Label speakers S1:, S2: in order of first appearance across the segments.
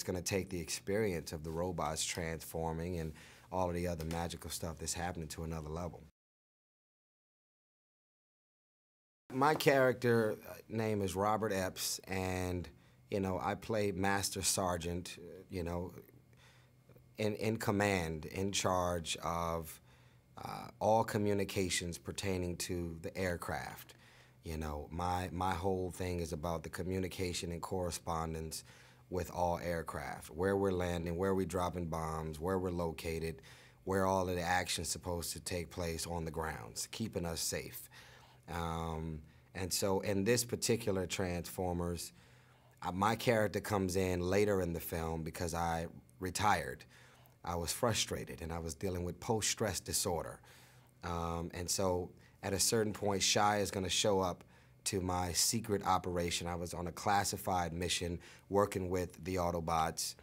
S1: It's going to take the experience of the robots transforming and all of the other magical stuff that's happening to another level. My character name is Robert Epps, and, you know, I play Master Sergeant, you know, in command, in charge of all communications pertaining to the aircraft. You know, my whole thing is about the communication and correspondence with all aircraft, where we're landing, where we're dropping bombs, where we're located, where all of the action's supposed to take place on the grounds, keeping us safe. And so in this particular Transformers, my character comes in later in the film because I retired. I was frustrated and I was dealing with post-stress disorder. And so at a certain point, Shai is going to show up to my secret operation. I was on a classified mission working with the Autobots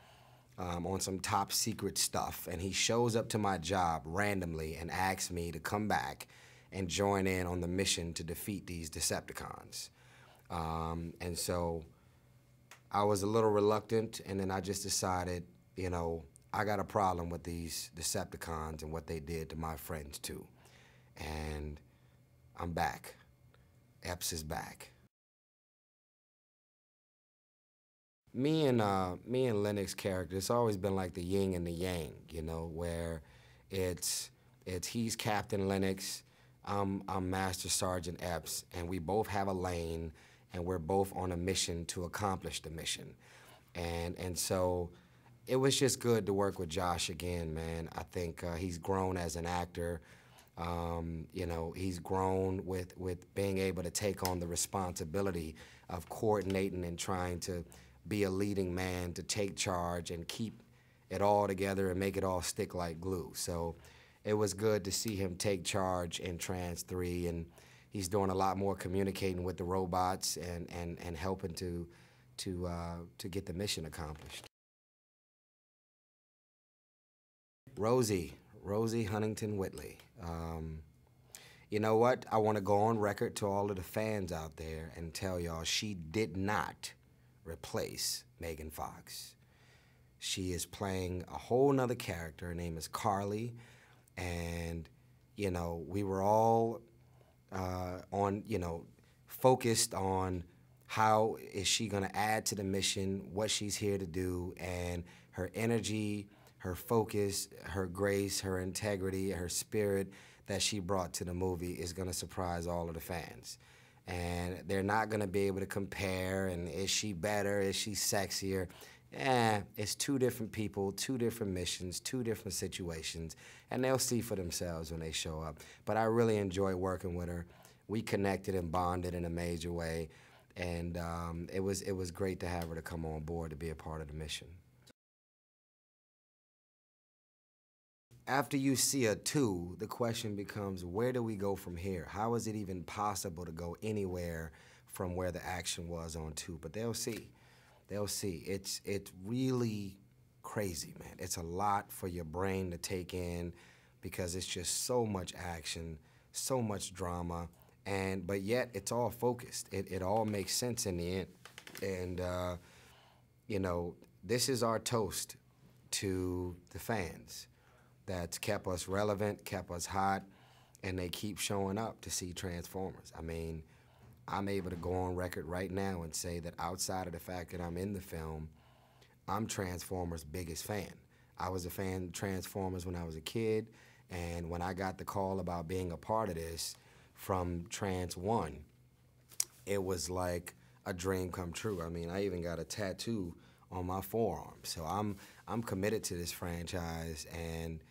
S1: on some top secret stuff. And he shows up to my job randomly and asks me to come back and join in on the mission to defeat these Decepticons. And so I was a little reluctant, and then I just decided, you know, I got a problem with these Decepticons and what they did to my friends too. And I'm back. Epps is back. Me and Lennox's character, it's always been like the yin and the yang, you know, where it's he's Captain Lennox, I'm Master Sergeant Epps, and we both have a lane, and we're both on a mission to accomplish the mission. And so it was just good to work with Josh again, man. I think he's grown as an actor. You know, he's grown with being able to take on the responsibility of coordinating and trying to be a leading man, to take charge and keep it all together and make it all stick like glue. So it was good to see him take charge in Trans 3, and he's doing a lot more communicating with the robots and helping to get the mission accomplished. Rosie Huntington Whitley. You know what? I want to go on record to all of the fans out there and tell y'all she did not replace Megan Fox. She is playing a whole nother character. Her name is Carly, and, you know, we were all focused on how is she going to add to the mission, what she's here to do, and her energy, her focus, her grace, her integrity, her spirit that she brought to the movie is going to surprise all of the fans. And they're not going to be able to compare, and is she better, is she sexier? It's two different people, two different missions, two different situations, and they'll see for themselves when they show up. But I really enjoy working with her. We connected and bonded in a major way, and it was great to have her to come on board to be a part of the mission. After you see a 2, the question becomes, where do we go from here? How is it even possible to go anywhere from where the action was on 2? But they'll see. They'll see. It's really crazy, man. It's a lot for your brain to take in because it's just so much action, so much drama, but yet it's all focused. It all makes sense in the end. And, you know, this is our toast to the fans that's kept us relevant, kept us hot, and they keep showing up to see Transformers. I mean, I'm able to go on record right now and say that outside of the fact that I'm in the film, I'm Transformers' biggest fan. I was a fan of Transformers when I was a kid, and when I got the call about being a part of this from Trans 1, it was like a dream come true. I mean, I even got a tattoo on my forearm. So I'm committed to this franchise, and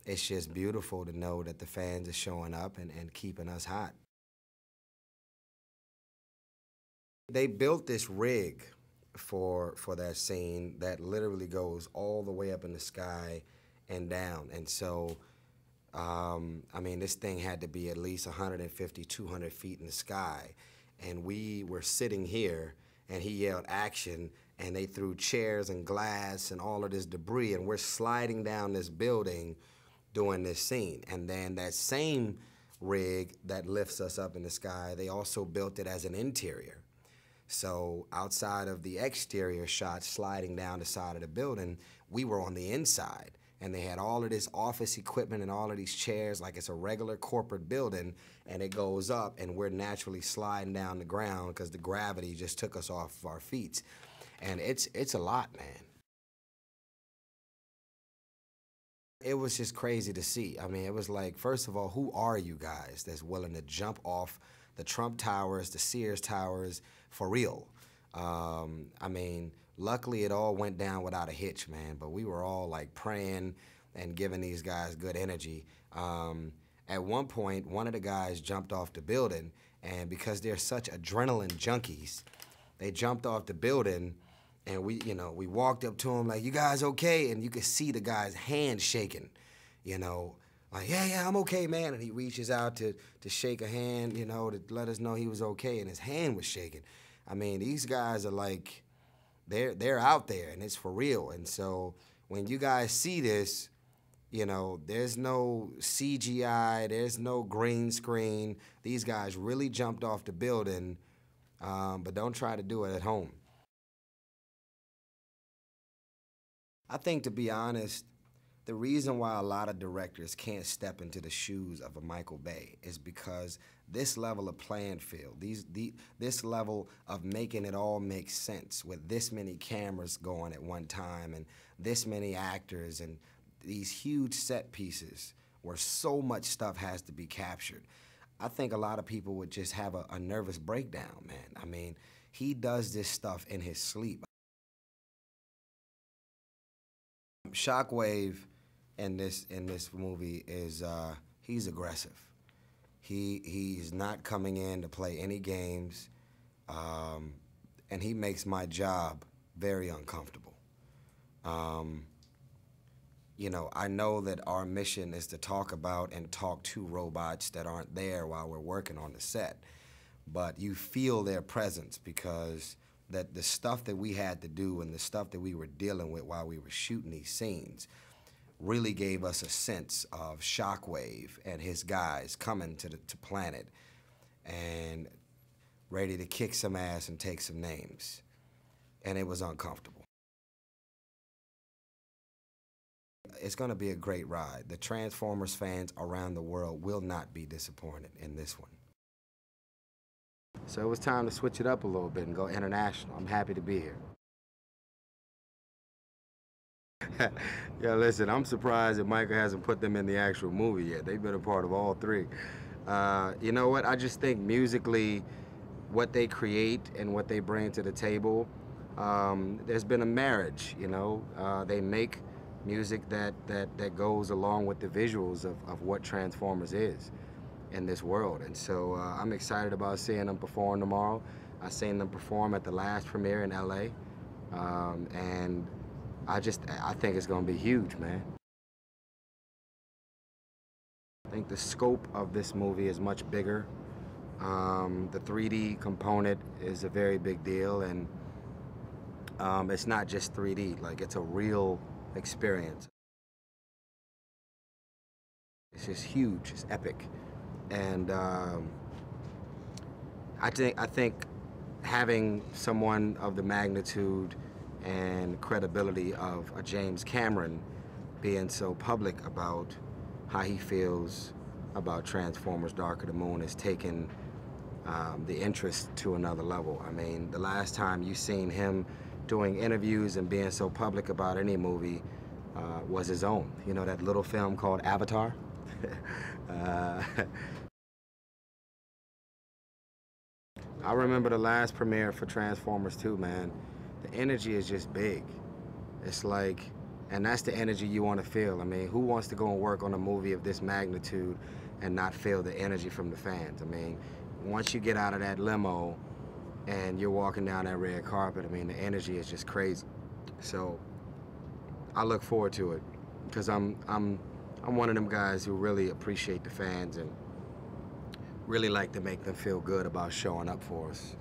S1: it's just beautiful to know that the fans are showing up and keeping us hot. They built this rig for that scene that literally goes all the way up in the sky and down. And so, I mean, this thing had to be at least 150, 200 feet in the sky. And we were sitting here, and he yelled action, and they threw chairs and glass and all of this debris, and we're sliding down this building doing this scene. And then that same rig that lifts us up in the sky, they also built it as an interior. So outside of the exterior shots sliding down the side of the building, we were on the inside. And they had all of this office equipment and all of these chairs like it's a regular corporate building, and it goes up and we're naturally sliding down the ground because the gravity just took us off our feet. And it's a lot, man. It was just crazy to see. I mean, it was like, first of all, who are you guys that's willing to jump off the Trump Towers, the Sears Towers, for real? I mean, luckily it all went down without a hitch, man, but we were all like praying and giving these guys good energy. At one point, one of the guys jumped off the building, and because they're such adrenaline junkies, they jumped off the building. And we walked up to him like, "You guys okay?" And you could see the guy's hand shaking, like, yeah, I'm okay, man. And he reaches out to shake a hand, to let us know he was okay, and his hand was shaking. I mean, these guys are like, they're out there, and it's for real. And so when you guys see this, there's no CGI, there's no green screen. These guys really jumped off the building, but don't try to do it at home. I think, to be honest, the reason why a lot of directors can't step into the shoes of a Michael Bay is because this level of playing field, this level of making it all make sense with this many cameras going at one time and this many actors and these huge set pieces where so much stuff has to be captured, I think a lot of people would just have a nervous breakdown, man. I mean, he does this stuff in his sleep. Shockwave in this movie is he's aggressive. He's not coming in to play any games, and he makes my job very uncomfortable. I know that our mission is to talk about and talk to robots that aren't there while we're working on the set, but you feel their presence because that the stuff that we had to do and the stuff that we were dealing with while we were shooting these scenes really gave us a sense of Shockwave and his guys coming to planet and ready to kick some ass and take some names. And it was uncomfortable. It's gonna be a great ride. The Transformers fans around the world will not be disappointed in this one. So it was time to switch it up a little bit and go international. I'm happy to be here. Yeah, listen, I'm surprised that Michael hasn't put them in the actual movie yet. They've been a part of all three. You know what? I just think musically, what they create and what they bring to the table, there's been a marriage, They make music that goes along with the visuals of what Transformers is in this world. And so I'm excited about seeing them perform tomorrow. I seen them perform at the last premiere in LA. And I think it's gonna be huge, man. I think the scope of this movie is much bigger. The 3D component is a very big deal, and it's not just 3D, like it's a real experience. It's just huge, it's epic. And I think having someone of the magnitude and credibility of a James Cameron being so public about how he feels about Transformers Dark of the Moon has taken the interest to another level. I mean, the last time you seen him doing interviews and being so public about any movie was his own. That little film called Avatar? I remember the last premiere for Transformers 2, man. The energy is just big. It's like, and that's the energy you want to feel. I mean, who wants to go and work on a movie of this magnitude and not feel the energy from the fans? I mean, once you get out of that limo and you're walking down that red carpet, I mean, the energy is just crazy. So I look forward to it because I'm one of them guys who really appreciate the fans and really like to make them feel good about showing up for us.